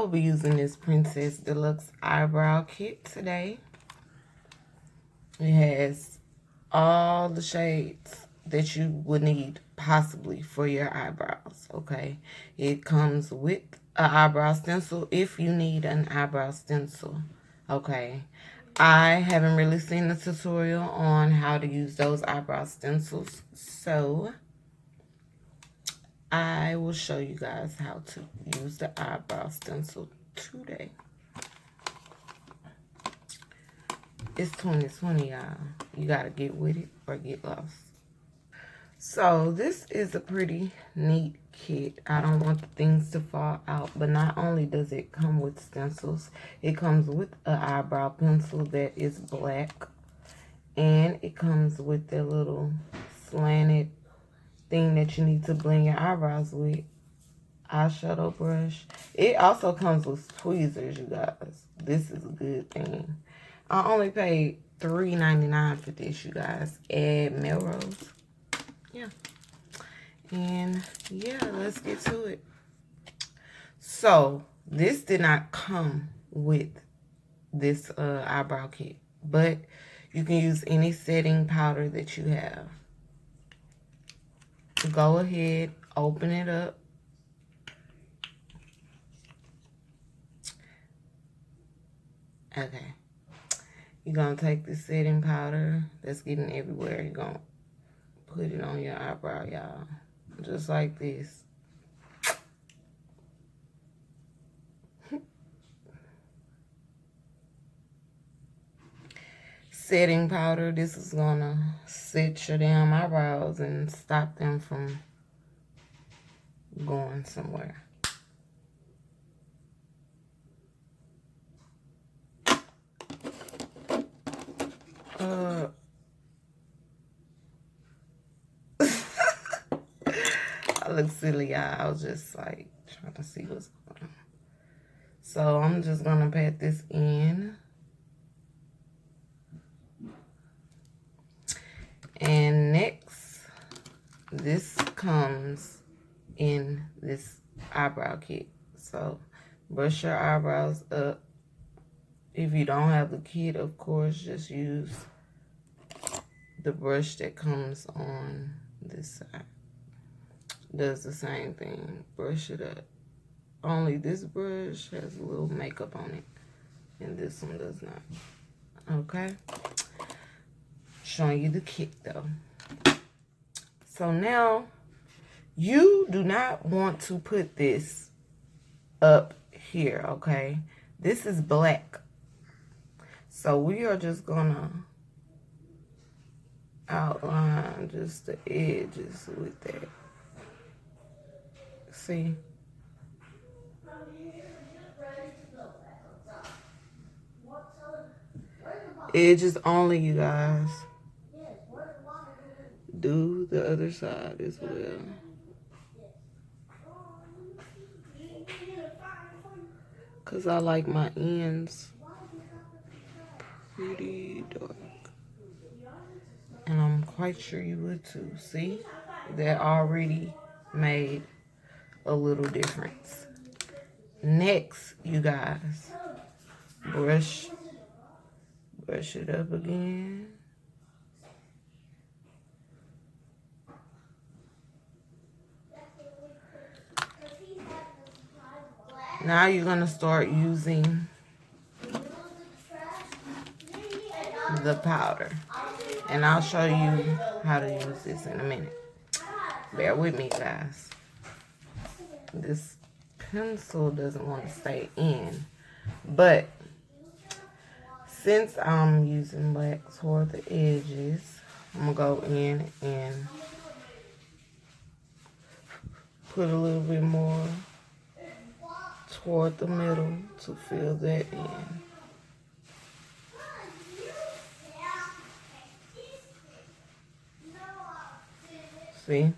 I'll be using this Princess Deluxe Eyebrow Kit today. It has all the shades that you would need possibly for your eyebrows, okay? It comes with an eyebrow stencil if you need an eyebrow stencil, okay? I haven't really seen the tutorial on how to use those eyebrow stencils, so I will show you guys how to use the eyebrow stencil today. It's 2020, y'all. You gotta get with it or get lost. So this is a pretty neat kit. I don't want the things to fall out, but not only does it come with stencils, it comes with an eyebrow pencil that is black, and it comes with the little slanted thing that you need to blend your eyebrows with, eyeshadow brush. It also comes with tweezers, you guys. This is a good thing. I only paid $3.99 for this, you guys, at Melrose. Yeah. And yeah, let's get to it. So this did not come with this eyebrow kit, but you can use any setting powder that you have. Go ahead, open it up. Okay. You're going to take the setting powder that's getting everywhere. You're going to put it on your eyebrow, y'all. Just like this. Setting powder. This is going to set your damn eyebrows and stop them from going somewhere. I look silly, y'all. I was just like trying to see what's going on. So I'm just gonna pat this in. And next, this comes in this eyebrow kit. So brush your eyebrows up. If you don't have the kit, of course, just use the brush that comes on this side. Does the same thing. Brush it up. Only this brush has a little makeup on it, and this one does not. Okay? Showing you the kit, though. So now, you do not want to put this up here, okay? This is black. So we are just gonna outline just the edges with that. See? Edges only, you guys. Do the other side as well. Because I like my ends pretty dark. And I'm quite sure you would too. See? That already made a little difference. Next, you guys, brush it up again. Now you're going to start using the powder. And I'll show you how to use this in a minute. Bear with me, guys. This pencil doesn't want to stay in. But since I'm using black toward the edges, I'm going to go in and put a little bit more toward the middle to fill that in. See?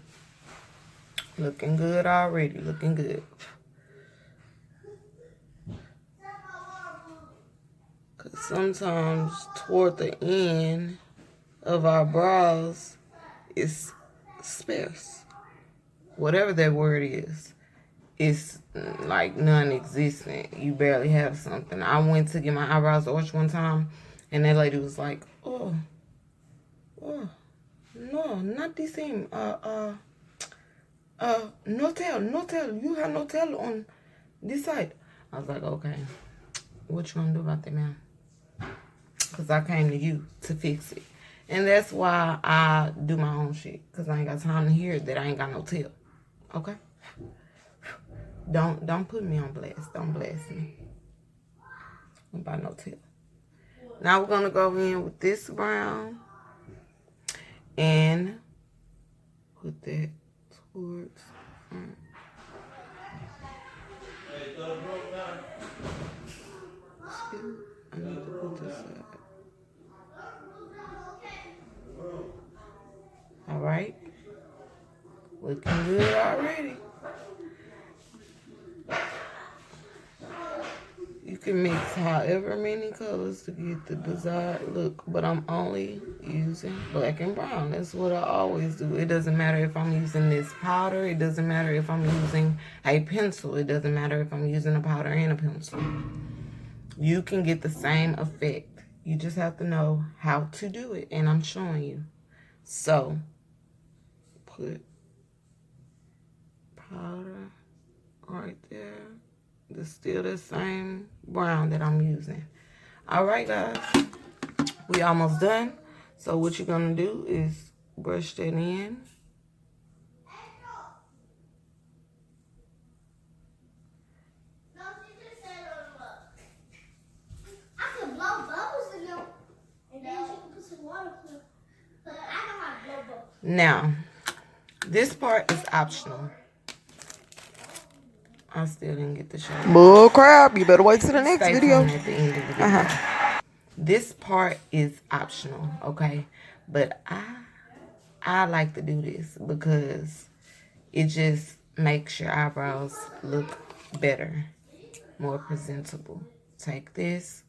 Looking good already. Looking good. Because sometimes toward the end of our brows, it's sparse. Whatever that word is. it's like non-existent. You barely have something. I went to get my eyebrows arched one time, and that lady was like, oh, no, not the same. No tail. You have no tail on this side. I was like, okay, what you gonna do about that, man? Because I came to you to fix it. And that's why I do my own shit. Because I ain't got time to hear that I ain't got no tail. Okay? Don't put me on blast. Don't blast me about no tail. Now we're going to go in with this brown. And put that towards the front. I need to put this up. Alright. Looking good already. You can mix however many colors to get the desired look, but I'm only using black and brown. That's what I always do. It doesn't matter if I'm using this powder. It doesn't matter if I'm using a pencil. It doesn't matter if I'm using a powder and a pencil. You can get the same effect. You just have to know how to do it, and I'm showing you. So, put powder right there. It's still the same brown that I'm using. All right, guys. We almost done. So what you're going to do is brush that in. Now, this part is optional. I still didn't get the show. Bull crap, you better wait till the next video. At the end of the video. This part is optional, okay? But I like to do this because it just makes your eyebrows look better, more presentable. Take this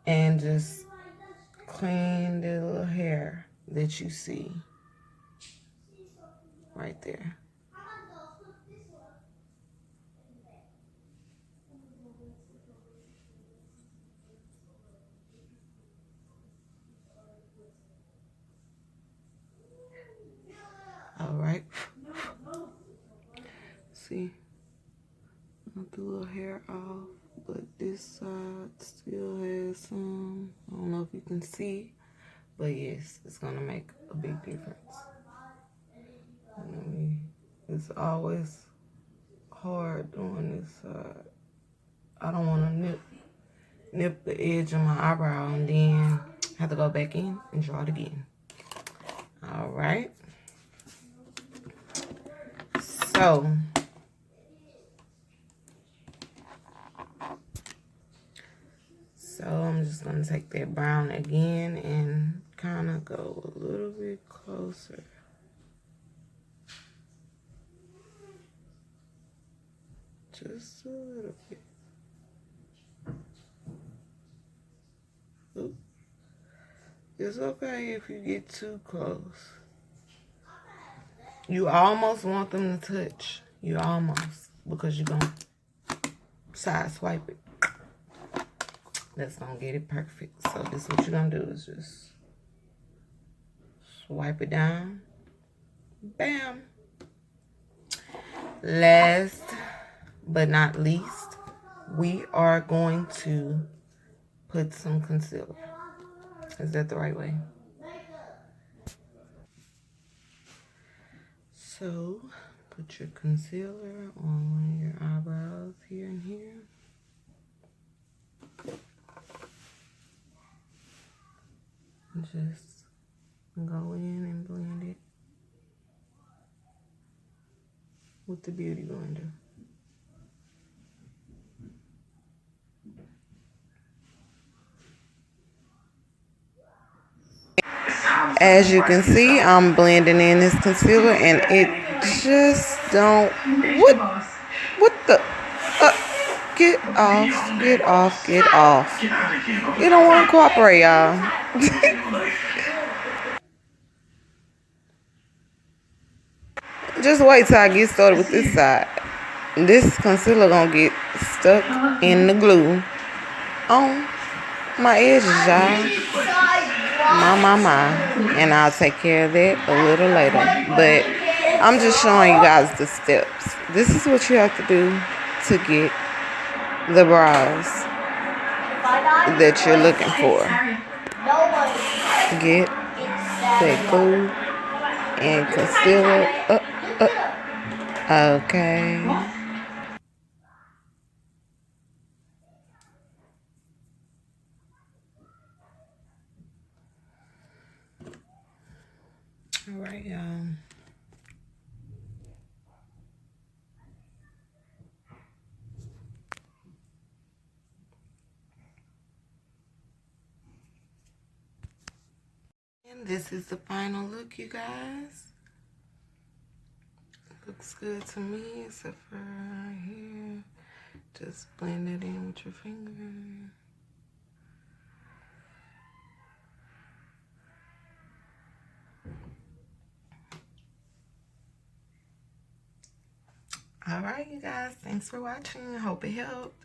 and just clean the little hair that you see right there. All right. See, not the little hair off, but this side still has some. I don't know if you can see, but yes, it's gonna make a big difference. It's always hard doing this side. I don't want to nip the edge of my eyebrow and then have to go back in and draw it again. All right. So, I'm just going to take that brown again and kind of go a little bit closer. Just a little bit. Oops. It's okay if you get too close. You almost want them to touch. You almost. Because you're going to side swipe it. That's going to get it perfect. So this is what you're going to do is just swipe it down. Bam. Last but not least, we are going to put some concealer. Is that the right way? So, put your concealer on one of your eyebrows here and here. Just go in and blend it with the beauty blender. As you can see, I'm blending in this concealer and it just don't, what the, get off. You don't want to cooperate, y'all. Just wait till I get started with this side. This concealer gonna get stuck in the glue on my edges, y'all. My. And I'll take care of that a little later. But I'm just showing you guys the steps. This is what you have to do to get the brows that you're looking for. Get that glue and concealer up. Okay. All right, y'all. And this is the final look, you guys. Looks good to me, except for right here. Just blend it in with your finger. All right, you guys. Thanks for watching. I hope it helped.